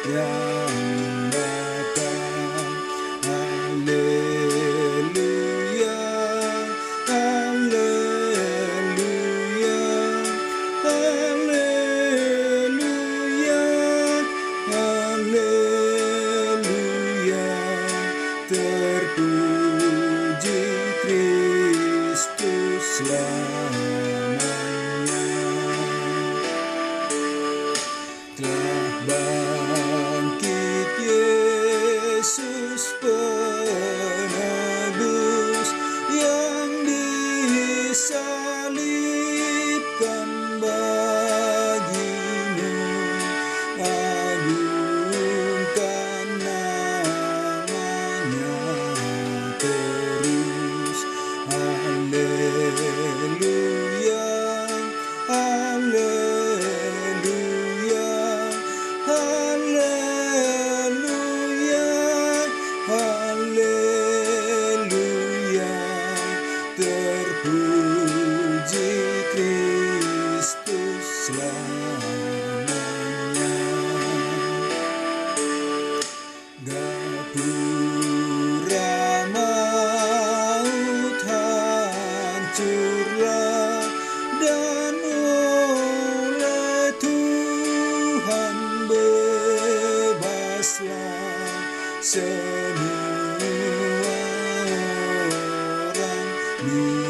yang datang. Haleluya, haleluya, haleluya, haleluya. Terpuji Kristus selamanya. Telah bangkit Yesus penebus yang disalibkan bagimu. Agungkan namanya terus. Haleluya, haleluya, haleluya, haleluya. Terpuji Kristus selamanya. Gapura maut hancurlah, dan oleh Tuhan bebaslah semua orang.